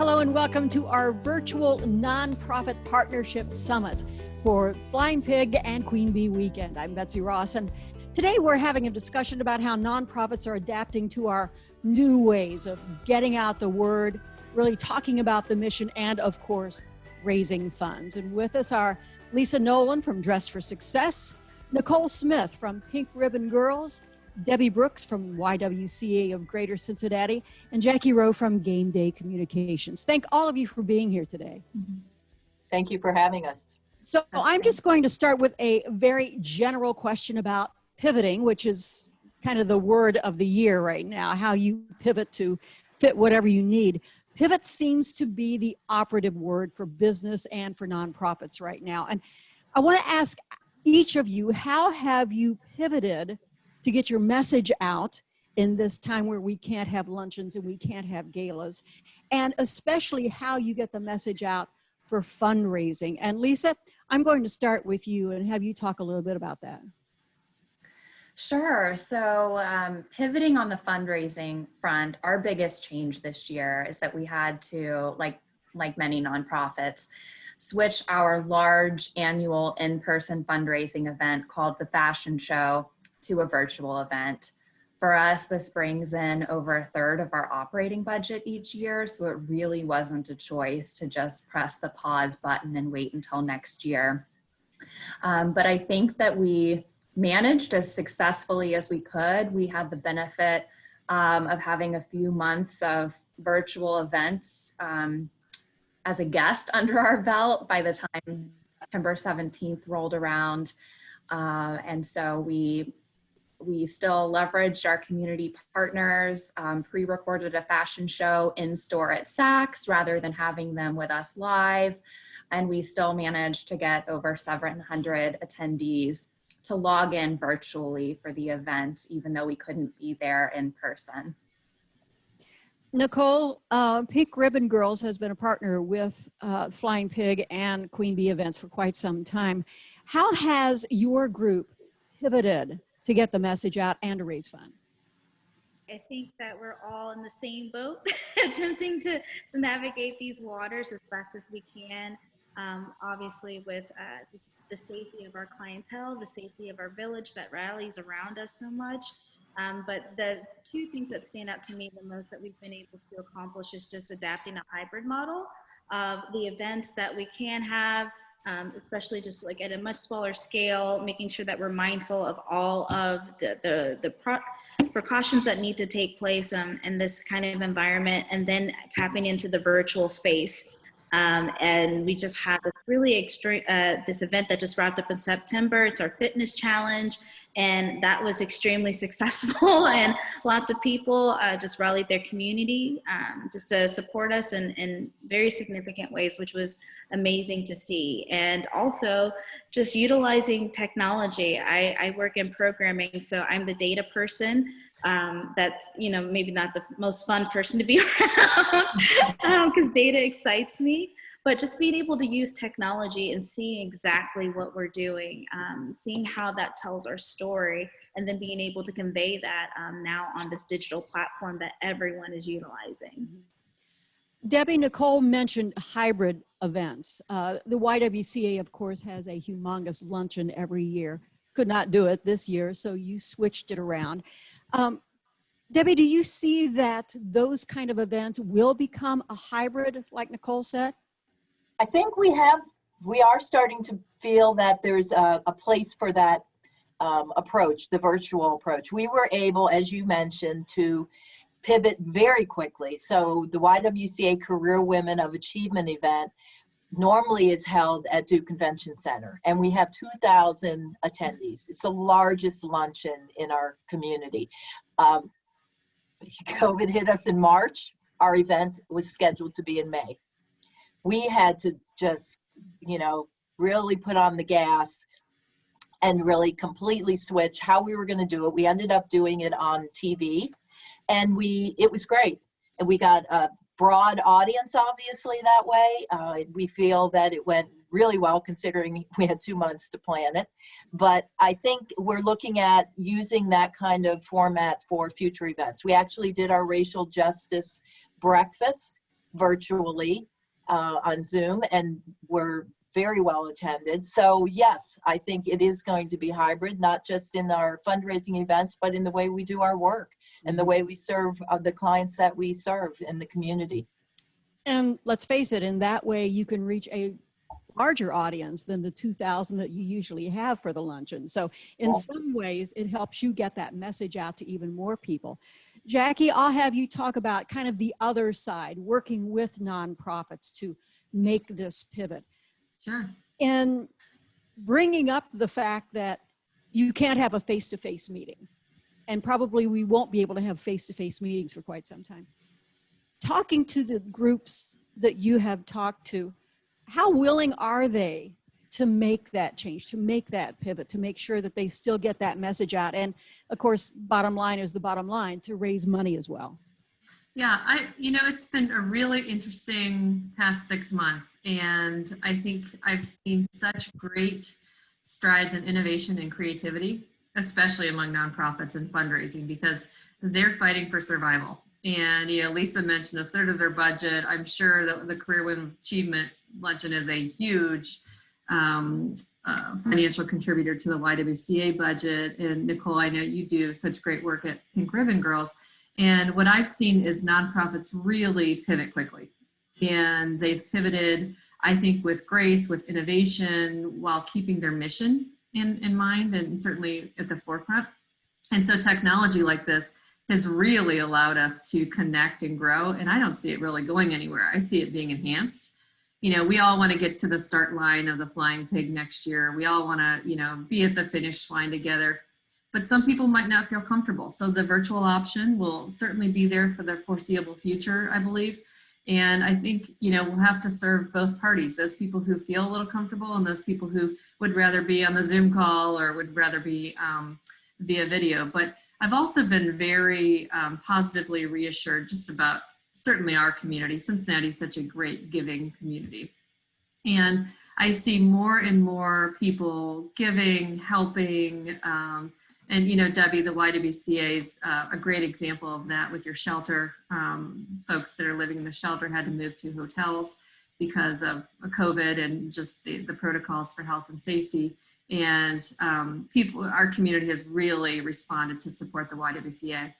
Hello and welcome to our virtual nonprofit partnership summit for Flying Pig and Queen Bee Weekend. I'm Betsy Ross, and today we're having a discussion about how nonprofits are adapting to our new ways of getting out the word, really talking about the mission, and of course, raising funds. And with us are Lisa Nolan from Dress for Success, Nichole Smith from Pink Ribbon Girls, Debbie Brooks from YWCA of Greater Cincinnati, and Jackie Rowe from Game Day Communications. Thank all of you for being here today. Thank you for having us. So I'm just going to start with a very general question about pivoting, which is kind of the word of the year right now, how you pivot to fit whatever you need. Pivot seems to be the operative word for business and for nonprofits right now. And I want to ask each of you, how have you pivoted to get your message out in this time where we can't have luncheons and we can't have galas, and especially how you get the message out for fundraising? And Lisa, I'm going to start with you and have you talk a little bit about that. Sure. So pivoting on the fundraising front, our biggest change this year is that we had to, like many nonprofits, switch our large annual in-person fundraising event called the Fashion Show to a virtual event. For us, this brings in over a third of our operating budget each year, so it really wasn't a choice to just press the pause button and wait until next year. But I think that we managed as successfully as we could. We had the benefit of having a few months of virtual events as a guest under our belt by the time September 17th rolled around. And so we still leveraged our community partners, pre-recorded a fashion show in store at Saks rather than having them with us live. And we still managed to get over 700 attendees to log in virtually for the event, even though we couldn't be there in person. Nichole, Pink Ribbon Girls has been a partner with Flying Pig and Queen Bee events for quite some time. How has your group pivoted to get the message out and to raise funds? I think that we're all in the same boat, attempting to navigate these waters as best as we can. Obviously with just the safety of our clientele, the safety of our village that rallies around us so much. But the two things that stand out to me the most that we've been able to accomplish is just adapting a hybrid model of the events that we can have, especially just like at a much smaller scale, making sure that we're mindful of all of the precautions that need to take place in this kind of environment, and then tapping into the virtual space. And we just had this really extreme, this event that just wrapped up in September. It's our fitness challenge, and that was extremely successful. And lots of people just rallied their community just to support us in very significant ways, which was amazing to see. And also just utilizing technology. I work in programming, so I'm the data person. That's, maybe not the most fun person to be around because data excites me, but just being able to use technology and seeing exactly what we're doing, seeing how that tells our story, and then being able to convey that now on this digital platform that everyone is utilizing. Debbie, Nichole mentioned hybrid events. The YWCA, of course, has a humongous luncheon every year. Could not do it this year, so you switched it around. Debbie, do you see that those kind of events will become a hybrid, like Nichole said? I think we are starting to feel that there's a place for that approach, the virtual approach. We were able, as you mentioned, to pivot very quickly. So the YWCA Career Women of Achievement event normally is held at Duke Convention Center, and we have 2,000 attendees. It's the largest luncheon in our community. COVID hit us in March. Our event was scheduled to be in May. We had to just, really put on the gas and really completely switch how we were going to do it. We ended up doing it on TV, and it was great. And we got a broad audience, obviously, that way. We feel that it went really well considering we had 2 months to plan it. But I think we're looking at using that kind of format for future events. We actually did our racial justice breakfast virtually on Zoom, and were very well attended. So yes, I think it is going to be hybrid, not just in our fundraising events, but in the way we do our work and the way we serve the clients that we serve in the community. And let's face it, in that way, you can reach a larger audience than the 2,000 that you usually have for the luncheon. So in some ways, it helps you get that message out to even more people. Jackie, I'll have you talk about kind of the other side, working with nonprofits to make this pivot. Sure. And bringing up the fact that you can't have a face-to-face meeting. And probably we won't be able to have face-to-face meetings for quite some time. Talking to the groups that you have talked to, how willing are they to make that change, to make that pivot, to make sure that they still get that message out? And of course, bottom line is the bottom line, to raise money as well. Yeah, it's been a really interesting past 6 months, and I think I've seen such great strides in innovation and creativity, especially among nonprofits and fundraising, because they're fighting for survival. And, Lisa mentioned a third of their budget. I'm sure that the Career Women Achievement Luncheon is a huge financial contributor to the YWCA budget. And Nichole, I know you do such great work at Pink Ribbon Girls. And what I've seen is nonprofits really pivot quickly. And they've pivoted, I think, with grace, with innovation, while keeping their mission in mind and certainly at the forefront. And so technology like this has really allowed us to connect and grow. And I don't see it really going anywhere. I see it being enhanced. We all want to get to the start line of the Flying Pig next year. We all want to, be at the finish line together. But some people might not feel comfortable. So the virtual option will certainly be there for the foreseeable future, I believe. And I think, we'll have to serve both parties, those people who feel a little comfortable and those people who would rather be on the Zoom call or would rather be via video. But I've also been very positively reassured just about certainly our community. Cincinnati is such a great giving community. And I see more and more people giving, helping, and Debbie, the YWCA is a great example of that with your shelter. Folks that are living in the shelter had to move to hotels because of COVID and just the protocols for health and safety. And our community has really responded to support the YWCA.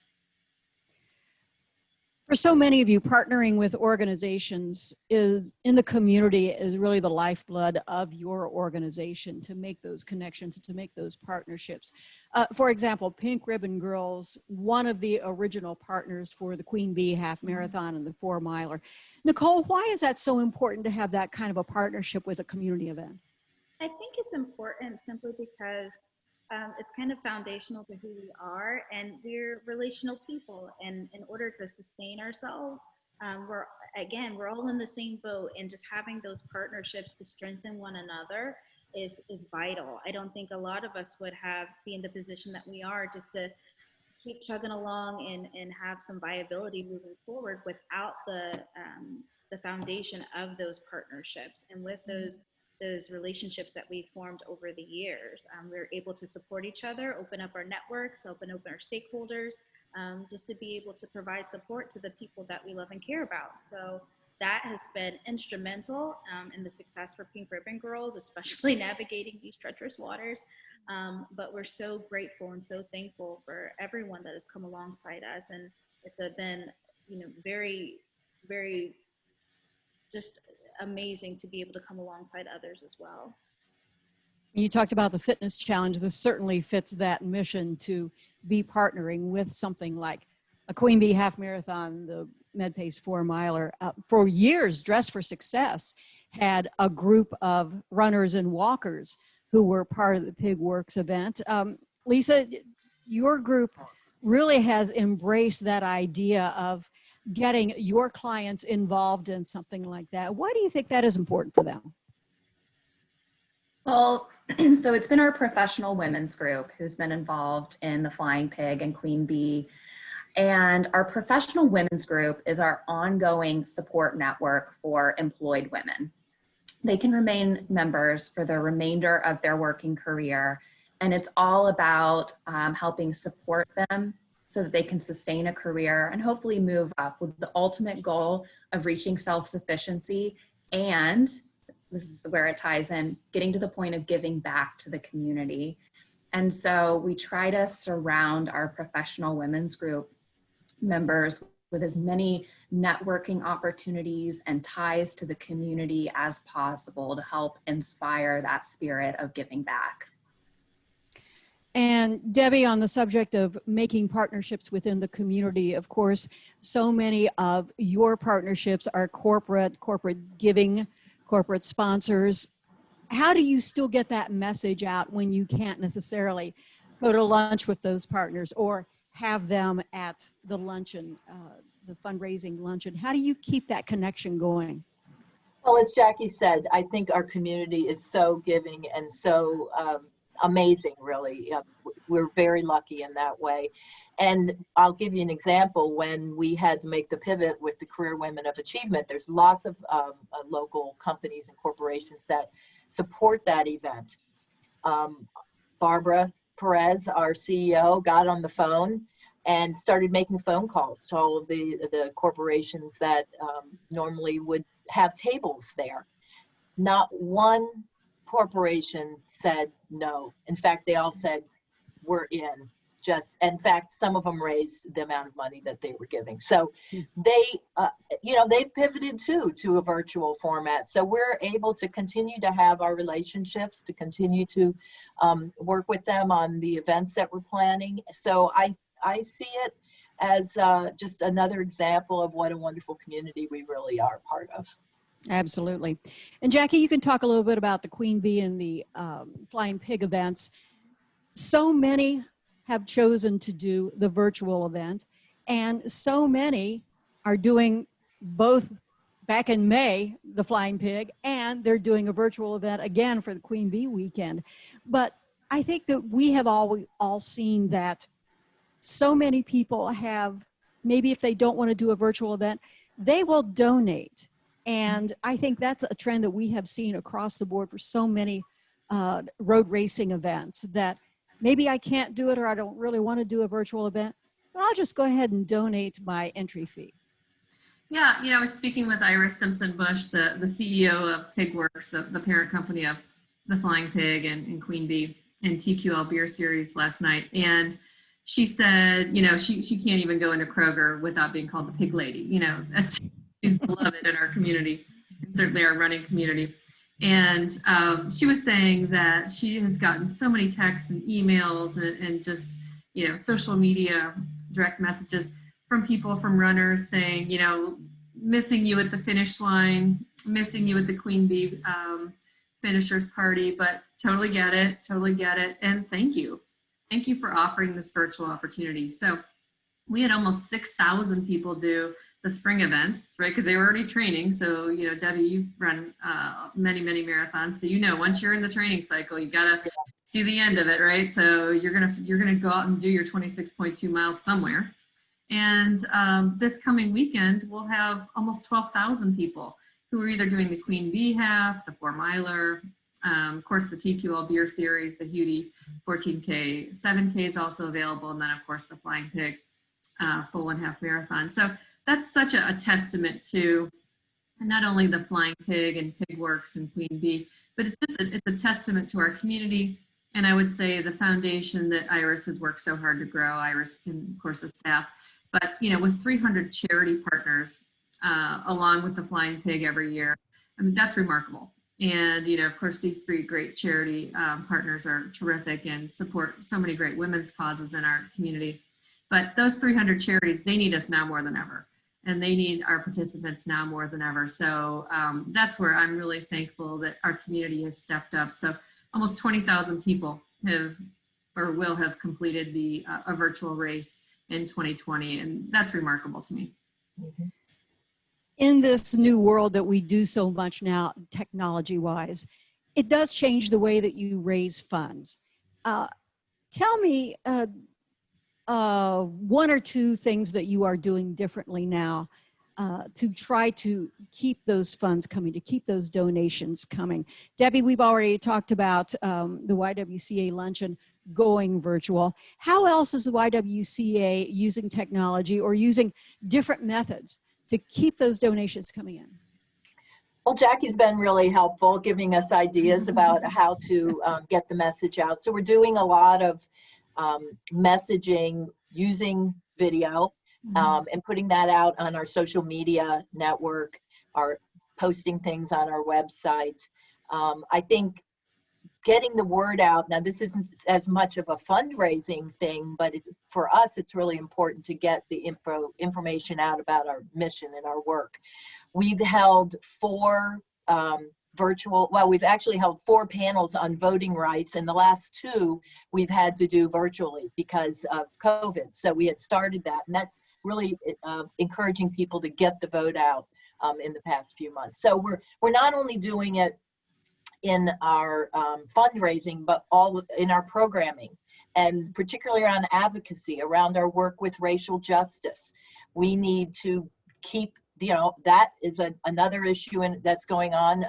For so many of you, partnering with organizations in the community is really the lifeblood of your organization, to make those connections, to make those partnerships. For example, Pink Ribbon Girls, one of the original partners for the Queen Bee Half Marathon and the 4 Miler. Nichole, why is that so important to have that kind of a partnership with a community event? I think it's important simply because it's kind of foundational to who we are, and we're relational people. And in order to sustain ourselves, we're all in the same boat, and just having those partnerships to strengthen one another is vital. I don't think a lot of us would be in the position that we are just to keep chugging along and have some viability moving forward without the foundation of those partnerships. And with those relationships that we formed over the years, we're able to support each other, open up our networks, open our stakeholders, just to be able to provide support to the people that we love and care about. So that has been instrumental in the success for Pink Ribbon Girls, especially navigating these treacherous waters. But we're so grateful and so thankful for everyone that has come alongside us. And it's been, very, very just amazing to be able to come alongside others as well. You talked about the fitness challenge. This certainly fits that mission, to be partnering with something like a Queen Bee Half Marathon, the MedPace 4 Miler. For years, Dress for Success had a group of runners and walkers who were part of the Pig Works event. Lisa, your group really has embraced that idea of getting your clients involved in something like that. Why do you think that is important for them? Well, so it's been our professional women's group who's been involved in the Flying Pig and Queen Bee. And our professional women's group is our ongoing support network for employed women. They can remain members for the remainder of their working career. And it's all about helping support them so that they can sustain a career and hopefully move up, with the ultimate goal of reaching self-sufficiency, and this is where it ties in, getting to the point of giving back to the community. And so we try to surround our professional women's group members with as many networking opportunities and ties to the community as possible to help inspire that spirit of giving back. And Debbie, on the subject of making partnerships within the community, of course, so many of your partnerships are corporate giving, corporate sponsors. How do you still get that message out when you can't necessarily go to lunch with those partners or have them at the luncheon, the fundraising luncheon? How do you keep that connection going? Well, as Jackie said, I think our community is so giving and so amazing, really. We're very lucky in that way. And I'll give you an example. When we had to make the pivot with the Career Women of Achievement, there's lots of local companies and corporations that support that event. Barbara Perez, our CEO, got on the phone and started making phone calls to all of the corporations that normally would have tables there. Not one corporation said no. In fact, they all said, we're in. In fact, some of them raised the amount of money that they were giving. So they, they've pivoted to a virtual format. So we're able to continue to have our relationships, to continue to work with them on the events that we're planning. So I see it as just another example of what a wonderful community we really are part of. Absolutely. And Jackie, you can talk a little bit about the Queen Bee and the Flying Pig events. So many have chosen to do the virtual event, and so many are doing both. Back in May, the Flying Pig, and they're doing a virtual event again for the Queen Bee weekend. But I think that we have all seen that so many people have, maybe if they don't want to do a virtual event, they will donate. And I think that's a trend that we have seen across the board for so many road racing events, that maybe I can't do it or I don't really want to do a virtual event, but I'll just go ahead and donate my entry fee. Yeah, I was speaking with Iris Simpson-Bush, the CEO of Pigworks, the parent company of the Flying Pig and Queen Bee and TQL Beer Series last night. And she said, she can't even go into Kroger without being called the Pig Lady. She's beloved in our community, certainly our running community. And she was saying that she has gotten so many texts and emails and just, social media direct messages from people, from runners saying, missing you at the finish line, missing you at the Queen Bee finishers party, but totally get it. And thank you. Thank you for offering this virtual opportunity. So we had almost 6,000 people do the spring events, right? Because they were already training. So, Debbie, you've run many, many marathons. So, once you're in the training cycle, you got to see the end of it, right? So you're gonna go out and do your 26.2 miles somewhere. And this coming weekend, we'll have almost 12,000 people who are either doing the Queen Bee half, the 4-miler, of course, the TQL Beer Series, the Hudi 14K, 7K is also available, and then, of course, the Flying Pig full and half marathon. So that's such a testament to not only the Flying Pig and Pigworks and Queen Bee, but it's a testament to our community. And I would say the foundation that Iris has worked so hard to grow, Iris and, of course, the staff, but, with 300 charity partners along with the Flying Pig every year, I mean, that's remarkable. And, of course, these 3 great charity partners are terrific and support so many great women's causes in our community. But those 300 charities, they need us now more than ever. And they need our participants now more than ever. So that's where I'm really thankful that our community has stepped up. So almost 20,000 people have or will have completed a virtual race in 2020. And that's remarkable to me. Mm-hmm. In this new world that we do so much now, technology-wise, it does change the way that you raise funds. Tell me 1 or 2 things that you are doing differently now to try to keep those funds coming, to keep those donations coming. Debbie, we've already talked about the YWCA luncheon. going virtual. How else is the YWCA using technology or using different methods to keep those donations coming in? Well, Jackie's been really helpful giving us ideas about how to get the message out. So we're doing a lot of messaging using video and putting that out on our social media network, or posting things on our website. I think getting the word out, now this isn't as much of a fundraising thing, but for us, it's really important to get the information out about our mission and our work. We've held 4 we've actually held 4 panels on voting rights, and the last 2 we've had to do virtually because of COVID. So we had started that, and that's really encouraging people to get the vote out in the past few months. So we're not only doing it in our fundraising, but all in our programming, and particularly around advocacy, around our work with racial justice. We need to keep, that is another issue that's going on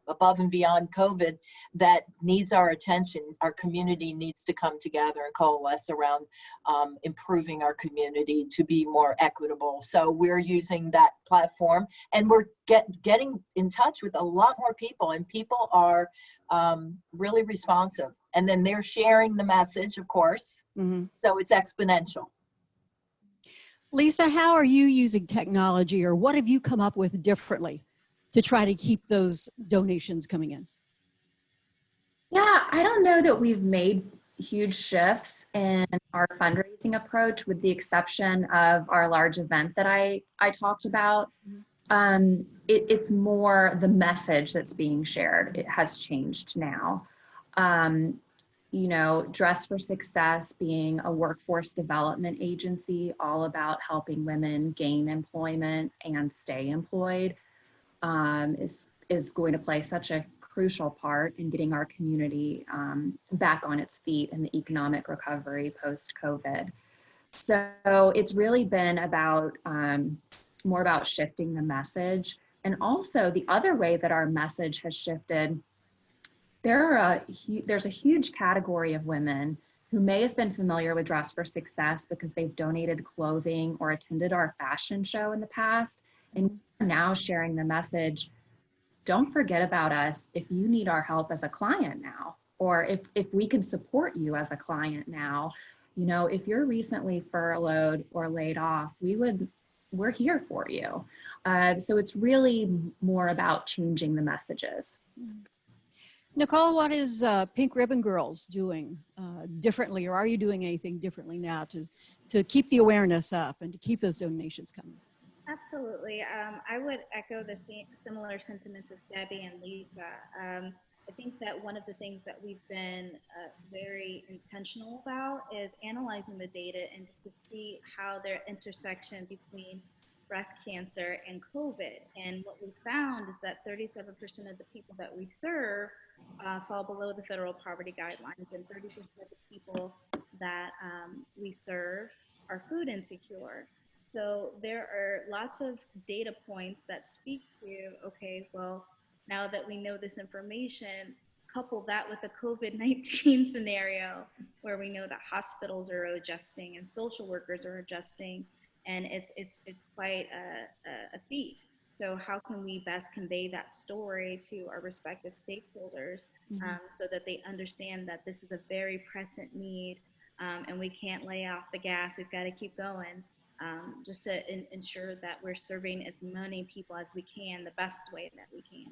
above and beyond COVID that needs our attention. Our community needs to come together and coalesce around improving our community to be more equitable. So we're using that platform, and we're getting in touch with a lot more people, and people are really responsive. And then they're sharing the message, of course, so it's exponential. Lisa, how are you using technology, or what have you come up with differently to try to keep those donations coming in? Yeah, I don't know that we've made huge shifts in our fundraising approach, with the exception of our large event that I talked about. It's more the message that's being shared. It has changed now. Dress for Success being a workforce development agency all about helping women gain employment and stay employed is going to play such a crucial part in getting our community back on its feet in the economic recovery post-COVID. So it's really been about more about shifting the message. And also the other way that our message has shifted, there's a huge category of women who may have been familiar with Dress for Success because they've donated clothing or attended our fashion show in the past, and we're now sharing the message, don't forget about us if you need our help as a client now, or if we can support you as a client now. If you're recently furloughed or laid off, we're here for you. So it's really more about changing the messages. Nichole, what is Pink Ribbon Girls doing differently, or are you doing anything differently now to keep the awareness up and to keep those donations coming? Absolutely. I would echo the similar sentiments of Debbie and Lisa. I think that one of the things that we've been very intentional about is analyzing the data and just to see how their intersection between breast cancer and COVID. And what we found is that 37% of the people that we serve fall below the federal poverty guidelines, and 30% of the people that we serve are food insecure. So there are lots of data points that speak to, okay, well, now that we know this information, couple that with the COVID-19 scenario where we know that hospitals are adjusting and social workers are adjusting, and it's quite a feat. So how can we best convey that story to our respective stakeholders so that they understand that this is a very present need, and we can't lay off the gas, we've got to keep going. Just to ensure that we're serving as many people as we can, the best way that we can.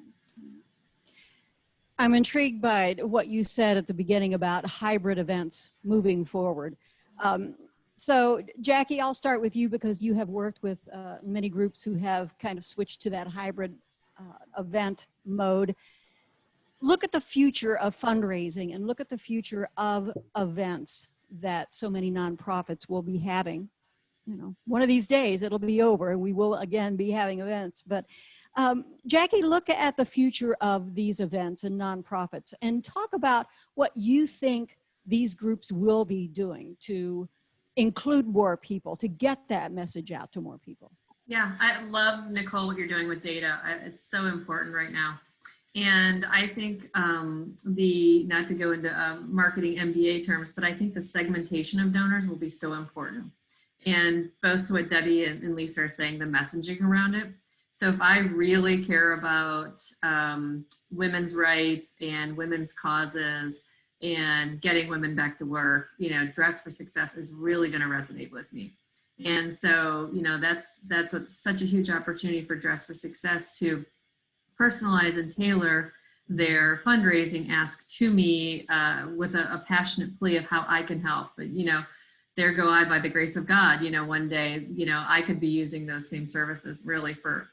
I'm intrigued by what you said at the beginning about hybrid events moving forward. So Jackie, I'll start with you because you have worked with many groups who have kind of switched to that hybrid event mode. Look at the future of fundraising and look at the future of events that so many nonprofits will be having. One of these days it'll be over and we will again be having events. But Jackie, look at the future of these events and nonprofits and talk about what you think these groups will be doing to include more people, to get that message out to more people. Yeah, I love, Nichole, what you're doing with data. It's so important right now. And I think not to go into marketing MBA terms, but I think the segmentation of donors will be so important. And both to what Debbie and Lisa are saying, the messaging around it. So if I really care about women's rights and women's causes and getting women back to work, Dress for Success is really going to resonate with me. And so, that's such a huge opportunity for Dress for Success to personalize and tailor their fundraising ask to me with a passionate plea of how I can help. But, there go I by the grace of God, one day, I could be using those same services really for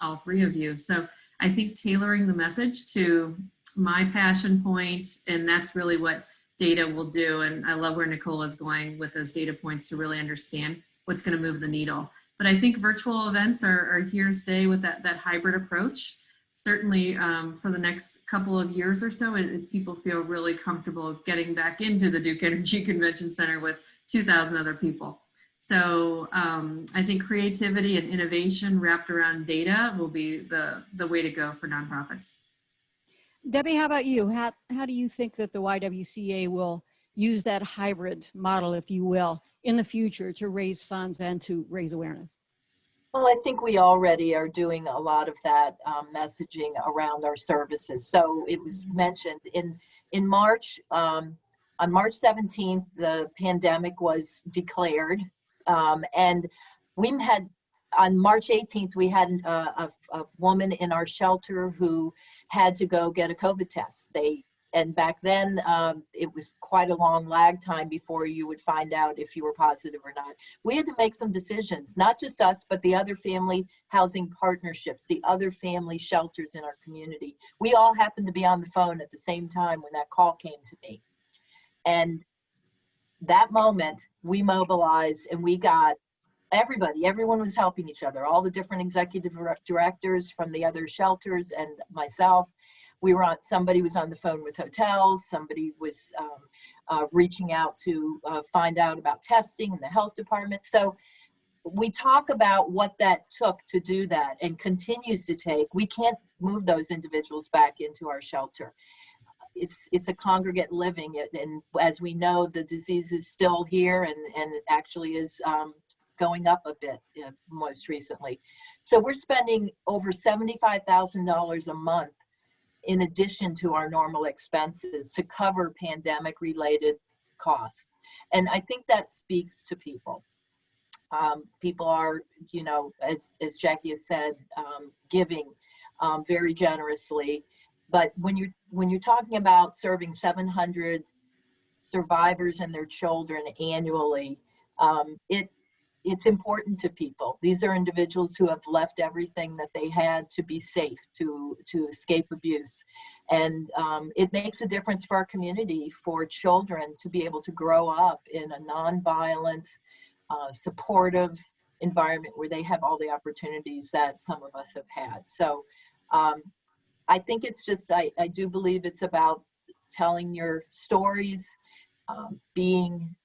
all three of you. So I think tailoring the message to my passion point, and that's really what data will do. And I love where Nichole is going with those data points to really understand what's going to move the needle. But I think virtual events are here to stay with that hybrid approach. Certainly for the next couple of years or so, as people feel really comfortable getting back into the Duke Energy Convention Center with 2,000 other people. So I think creativity and innovation wrapped around data will be the way to go for nonprofits. Debbie, how about you? How do you think that the YWCA will use that hybrid model, if you will, in the future to raise funds and to raise awareness? Well, I think we already are doing a lot of that messaging around our services. So it was mentioned in March, on March 17th, the pandemic was declared. And we had, on March 18th, we had a woman in our shelter who had to go get a COVID test. And back then, it was quite a long lag time before you would find out if you were positive or not. We had to make some decisions, not just us, but the other family housing partnerships, the other family shelters in our community. We all happened to be on the phone at the same time when that call came to me. And that moment, we mobilized and we got everyone was helping each other, all the different executive directors from the other shelters and myself. Somebody was on the phone with hotels, somebody was reaching out to find out about testing in the health department. So we talk about what that took to do that and continues to take. We can't move those individuals back into our shelter. It's a congregate living, and as we know, the disease is still here and it actually is going up a bit most recently. So we're spending over $75,000 a month in addition to our normal expenses to cover pandemic related costs. And I think that speaks to people. People are, as Jackie has said, giving very generously. But when you're talking about serving 700 survivors and their children annually, it's important to people. These are individuals who have left everything that they had to be safe, to escape abuse. And it makes a difference for our community, for children to be able to grow up in a nonviolent, supportive environment where they have all the opportunities that some of us have had. So I think it's just, I do believe it's about telling your stories, being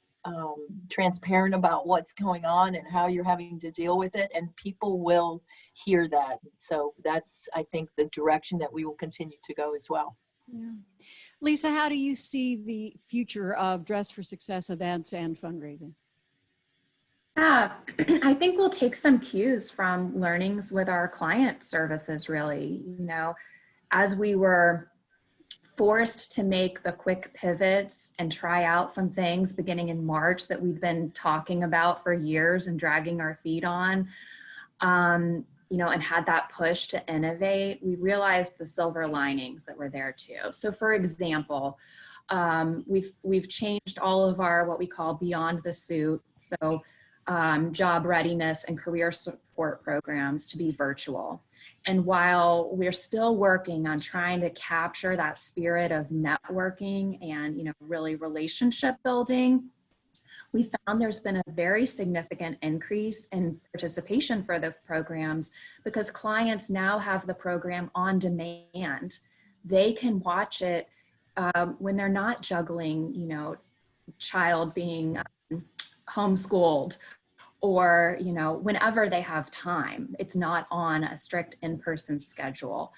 transparent about what's going on and how you're having to deal with it, and people will hear that. So that's, I think, the direction that we will continue to go as well. Yeah. Lisa, how do you see the future of Dress for Success events and fundraising? Yeah, I think we'll take some cues from learnings with our client services, really. As we were forced to make the quick pivots and try out some things beginning in March that we've been talking about for years and dragging our feet on, and had that push to innovate, we realized the silver linings that were there too. So for example, we've changed all of our, what we call beyond the suit. So job readiness and career support programs to be virtual. And while we're still working on trying to capture that spirit of networking and, really relationship building, we found there's been a very significant increase in participation for the programs because clients now have the program on demand. They can watch it when they're not juggling, child being homeschooled, or whenever they have time. It's not on a strict in-person schedule.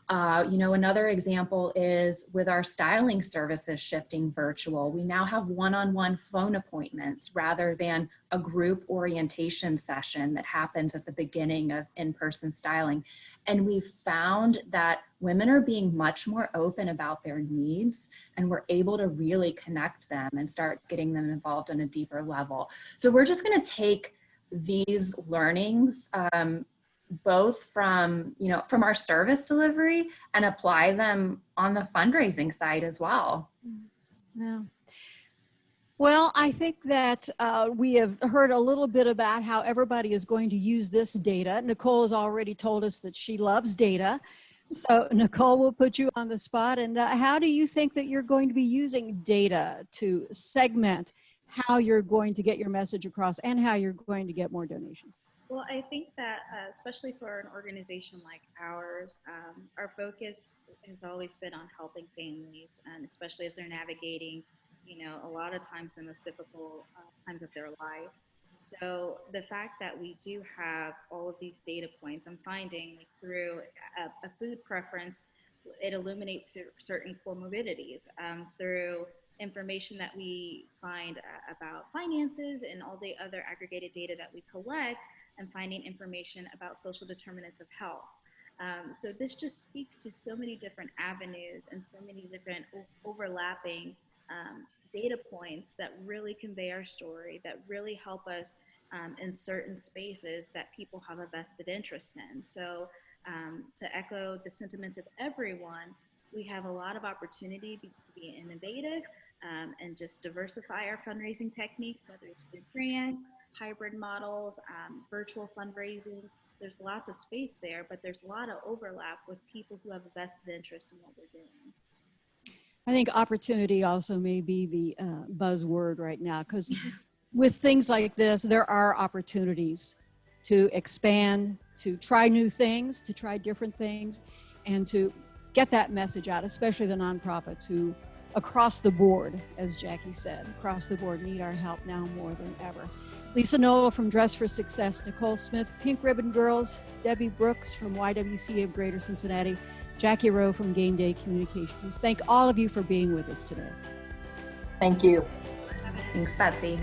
Another example is with our styling services shifting virtual. We now have one-on-one phone appointments rather than a group orientation session that happens at the beginning of in-person styling. And we found that women are being much more open about their needs, and we're able to really connect them and start getting them involved on a deeper level. So we're just going to take these learnings, both from our service delivery, and apply them on the fundraising side as well. Yeah. Well, I think that we have heard a little bit about how everybody is going to use this data. Nichole has already told us that she loves data. So Nichole, will put you on the spot. And how do you think that you're going to be using data to segment how you're going to get your message across and how you're going to get more donations? Well, I think that especially for an organization like ours, our focus has always been on helping families, and especially as they're navigating, a lot of times the most difficult times of their life. So the fact that we do have all of these data points, I'm finding through a food preference, it illuminates certain comorbidities through information that we find about finances and all the other aggregated data that we collect, and finding information about social determinants of health. So this just speaks to so many different avenues and so many different overlapping data points that really convey our story, that really help us in certain spaces that people have a vested interest in. So to echo the sentiments of everyone, we have a lot of opportunity to be innovative and just diversify our fundraising techniques, whether it's through grants, hybrid models, virtual fundraising. There's lots of space there, but there's a lot of overlap with people who have a vested interest in what we're doing. I think opportunity also may be the buzzword right now, because with things like this, there are opportunities to expand, to try new things, to try different things, and to get that message out, especially the nonprofits who across the board, as Jackie said, across the board need our help now more than ever. Lisa Nolan from Dress for Success, Nichole Smith, Pink Ribbon Girls, Debbie Brooks from YWCA of Greater Cincinnati, Jackie Rowe from Game Day Communications. Thank all of you for being with us today. Thank you. Thanks, Betsy.